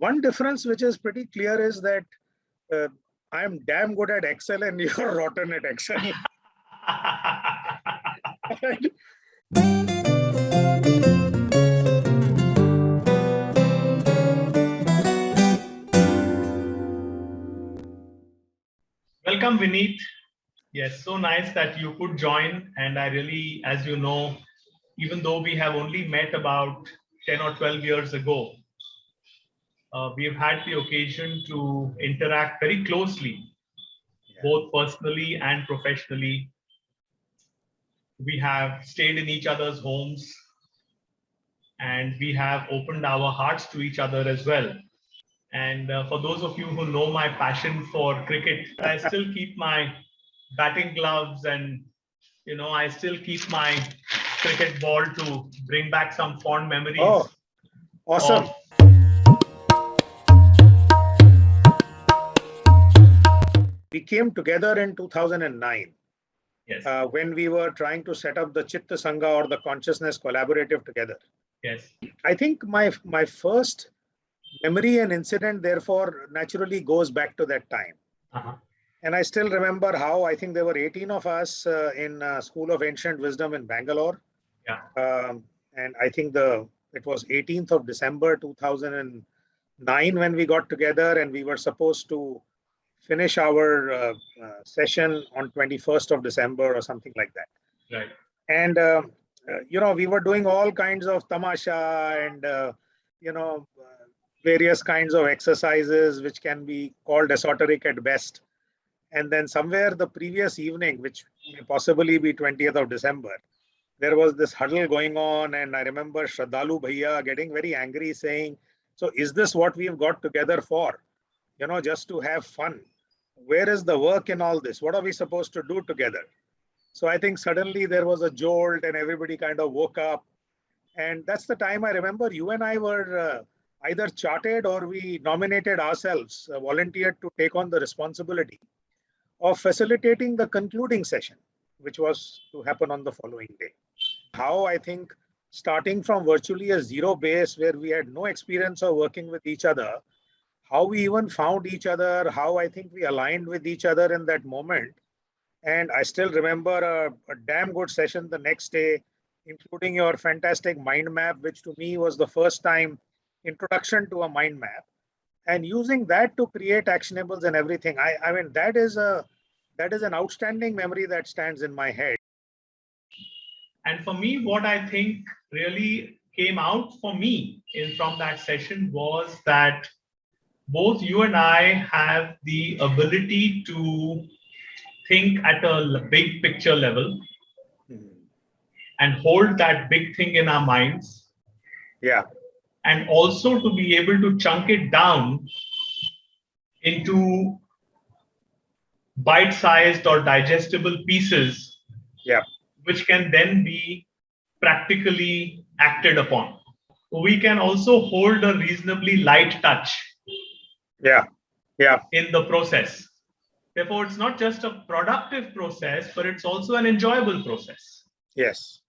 one difference which is pretty clear is that uh, I'm damn good at Excel and you're rotten at Excel. Welcome, Vineet. Yes, so nice that you could join. And I really, as you know, even though we have only met about 10 or 12 years ago, we've had the occasion to interact very closely, both personally and professionally. We have stayed in each other's homes and we have opened our hearts to each other as well. And for those of you who know my passion for cricket, I still keep my batting gloves and I still keep my cricket ball to bring back some fond memories. Oh, awesome. We came together in 2009. Yes. When we were trying to set up the Chitta Sangha or the Consciousness Collaborative together. Yes. I think my first memory and incident, therefore, naturally goes back to that time. And I still remember how I think there were 18 of us in School of Ancient Wisdom in Bangalore. Yeah. And I think it was 18th of December 2009 when we got together, and we were supposed to finish our session on 21st of December or something like that. Right. And we were doing all kinds of tamasha and various kinds of exercises which can be called esoteric at best. And then somewhere the previous evening, which may possibly be 20th of December, there was this huddle going on, and I remember Shradhalu Bhaiya getting very angry, saying, "So is this what we've got together for? Just to have fun? Where is the work in all this? What are we supposed to do together?" So I think suddenly there was a jolt and everybody kind of woke up. And that's the time I remember you and I were either chartered or we nominated ourselves, volunteered to take on the responsibility of facilitating the concluding session, which was to happen on the following day. How I think starting from virtually a zero base where we had no experience of working with each other, how we even found each other, how I think we aligned with each other in that moment. And I still remember a damn good session the next day, including your fantastic mind map, which to me was the first time introduction to a mind map, and using that to create actionables and everything. I mean, that is an outstanding memory that stands in my head. And for me, what I think really came out for me from that session was that both you and I have the ability to think at a big picture level and hold that big thing in our minds. Yeah. And also to be able to chunk it down into bite-sized or digestible pieces, yeah, which can then be practically acted upon. We can also hold a reasonably light touch. Yeah. In the process. Therefore, it's not just a productive process, but it's also an enjoyable process. Yes.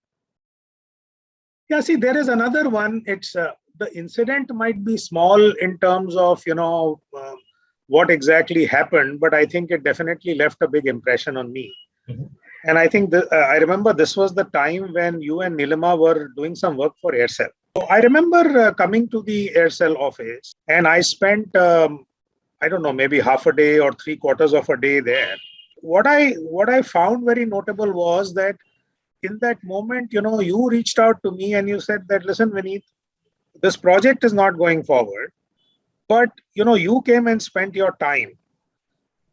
Yeah, see, there is another one. It's the incident might be small in terms of, what exactly happened, but I think it definitely left a big impression on me. And I think I remember this was the time when you and Nilima were doing some work for Aircel. So I remember coming to the Aircel office, and I spent, I don't know, maybe half a day or 3/4 of a day there. What I found very notable was that in that moment, you reached out to me and you said that, "Listen, Vineet, this project is not going forward, but you came and spent your time,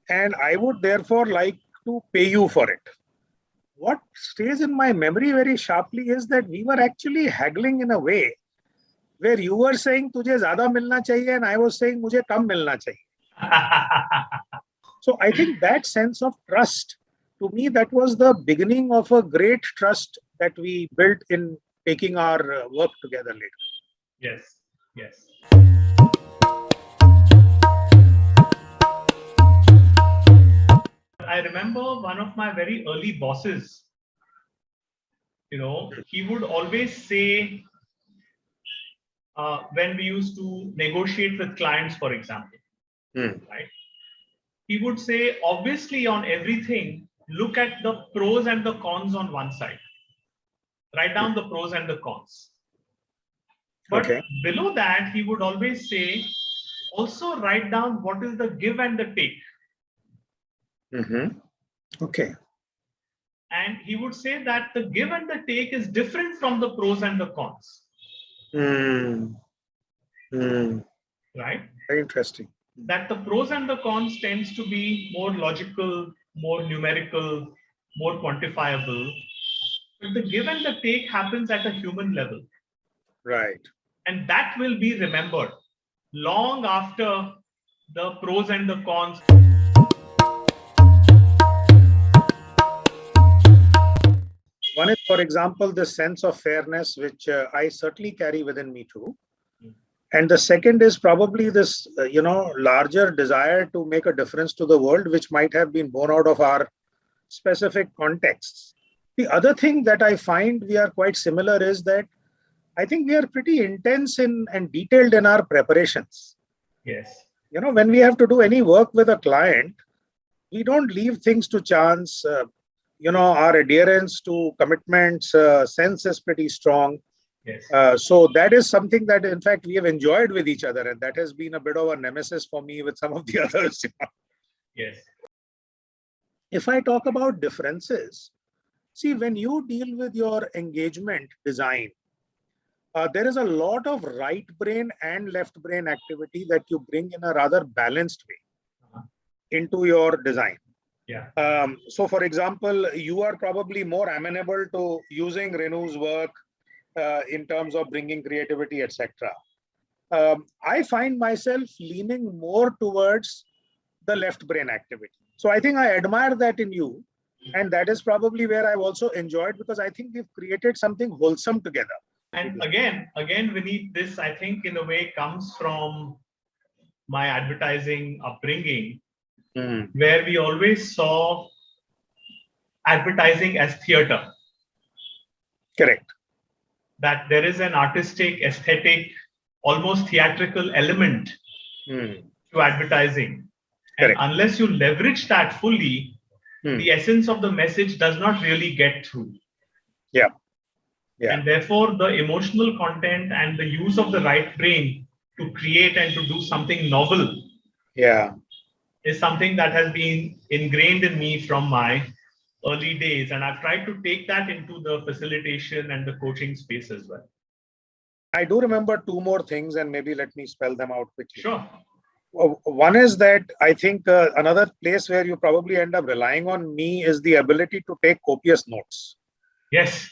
and I would therefore like to pay you for it." What stays in my memory very sharply is that we were actually haggling in a way where you were saying tujhe zyada milna chahiye and I was saying mujhe kam milna chahiye. So I think that sense of trust, to me, that was the beginning of a great trust that we built in taking our work together later. Yes, yes. I remember one of my very early bosses, he would always say, when we used to negotiate with clients, for example, right? He would say, obviously, on everything, look at the pros and the cons on one side. Write down the pros and the cons. But Okay. below that, he would always say, also write down what is the give and the take. Okay. And he would say that the give and the take is different from the pros and the cons. Right? Very interesting. That the pros and the cons tends to be more logical, more numerical, more quantifiable. But the give and the take happens at a human level. Right. And that will be remembered long after the pros and the cons. One is, for example, the sense of fairness, which I certainly carry within me too. And the second is probably this, larger desire to make a difference to the world, which might have been born out of our specific contexts. The other thing that I find we are quite similar is that I think we are pretty intense and detailed in our preparations. Yes. When we have to do any work with a client, we don't leave things to chance. Our adherence to commitments sense is pretty strong. Yes. So that is something that, in fact, we have enjoyed with each other. And that has been a bit of a nemesis for me with some of the others. Yes. If I talk about differences, see, when you deal with your engagement design, there is a lot of right brain and left brain activity that you bring in a rather balanced way into your design. Yeah. So, for example, you are probably more amenable to using Renu's work in terms of bringing creativity, etc. I find myself leaning more towards the left brain activity. So I think I admire that in you. And that is probably where I've also enjoyed, because I think we've created something wholesome together. And again, Vineet, this I think in a way comes from my advertising upbringing, where we always saw advertising as theater. Correct. That there is an artistic, aesthetic, almost theatrical element to advertising. Correct. And unless you leverage that fully, the essence of the message does not really get through. Yeah. And therefore, the emotional content and the use of the right brain to create and to do something novel is something that has been ingrained in me from my early days. And I've tried to take that into the facilitation and the coaching space as well. I do remember two more things, and maybe let me spell them out quickly. Sure. One is that I think another place where you probably end up relying on me is the ability to take copious notes. Yes.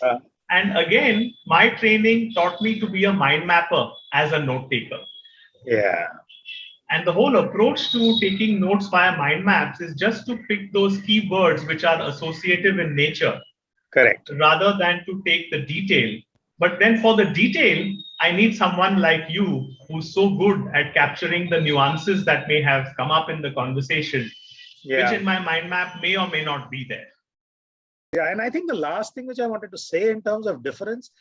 And again, my training taught me to be a mind mapper as a note taker. Yeah. And the whole approach to taking notes via mind maps is just to pick those keywords which are associative in nature. Correct. Rather than to take the detail. But then for the detail, I need someone like you who's so good at capturing the nuances that may have come up in the conversation, which in my mind map may or may not be there. Yeah, and I think the last thing which I wanted to say in terms of difference,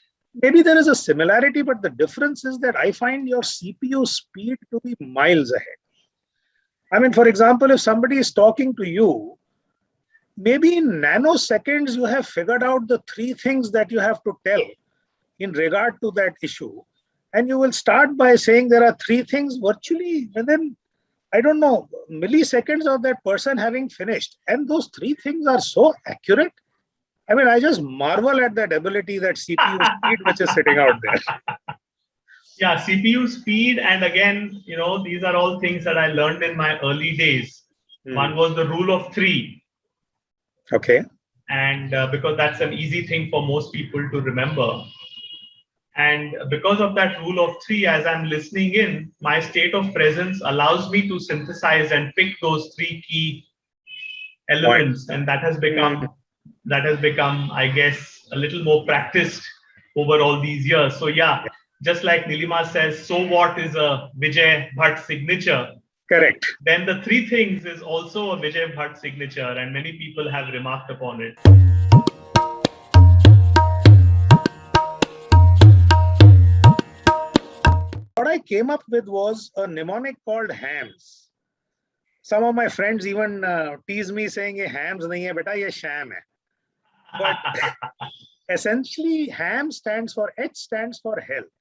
maybe there is a similarity, but the difference is that I find your CPU speed to be miles ahead. I mean, for example, if somebody is talking to you, maybe in nanoseconds, you have figured out the three things that you have to tell in regard to that issue. And you will start by saying there are three things virtually within, I don't know, milliseconds of that person having finished. And those three things are so accurate. I mean, I just marvel at that ability, that CPU speed which is sitting out there. Yeah, CPU speed. And again, these are all things that I learned in my early days. One was the rule of three. Okay. And because that's an easy thing for most people to remember. And because of that rule of three, as I'm listening in, my state of presence allows me to synthesize and pick those three key elements. And that has become, I guess, a little more practiced over all these years. So yeah, just like Nilima says, so what is a Vijay Bhatt signature? Correct. Then the three things is also a Vijay Bhatt signature, and many people have remarked upon it. I came up with was a mnemonic called HAMS. Some of my friends even tease me saying, "Ye hams nahi hai beta, ye sham hai." But essentially, HAM stands for, H stands for health.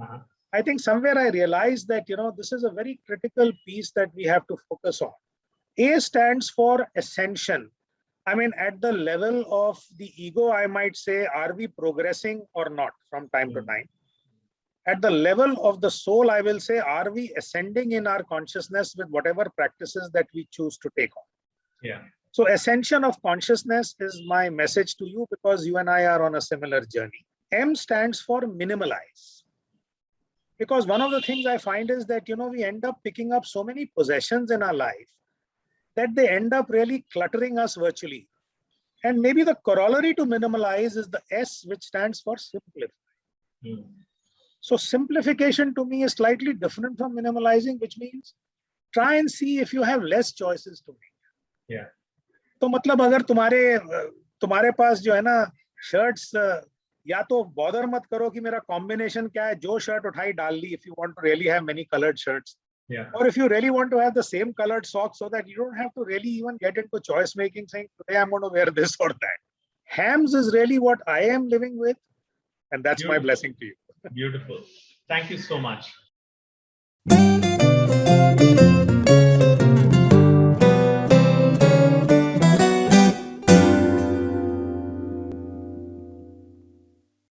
Uh-huh. I think somewhere I realized that, this is a very critical piece that we have to focus on. A stands for ascension. I mean, at the level of the ego, I might say, are we progressing or not from time to time? At the level of the soul, I will say, are we ascending in our consciousness with whatever practices that we choose to take on? Yeah. So ascension of consciousness is my message to you, because you and I are on a similar journey. M stands for minimalize. Because one of the things I find is that, we end up picking up so many possessions in our life that they end up really cluttering us virtually. And maybe the corollary to minimalize is the S, which stands for simplify. So simplification to me is slightly different from minimalizing, which means try and see if you have less choices to make. Yeah. तो मतलब अगर तुम्हारे पास जो है ना shirts, या तो bother मत करो कि मेरा कॉम्बिनेशन क्या है, जो शर्ट उठाई डाल ली, if you want to really have many colored shirts. Yeah. Or if you really want to have the same colored socks, so that you don't have to really even get into choice making, saying today I'm going to wear this or that. HAMS is really what I am living with, and that's my blessing to you. Beautiful. Thank you so much.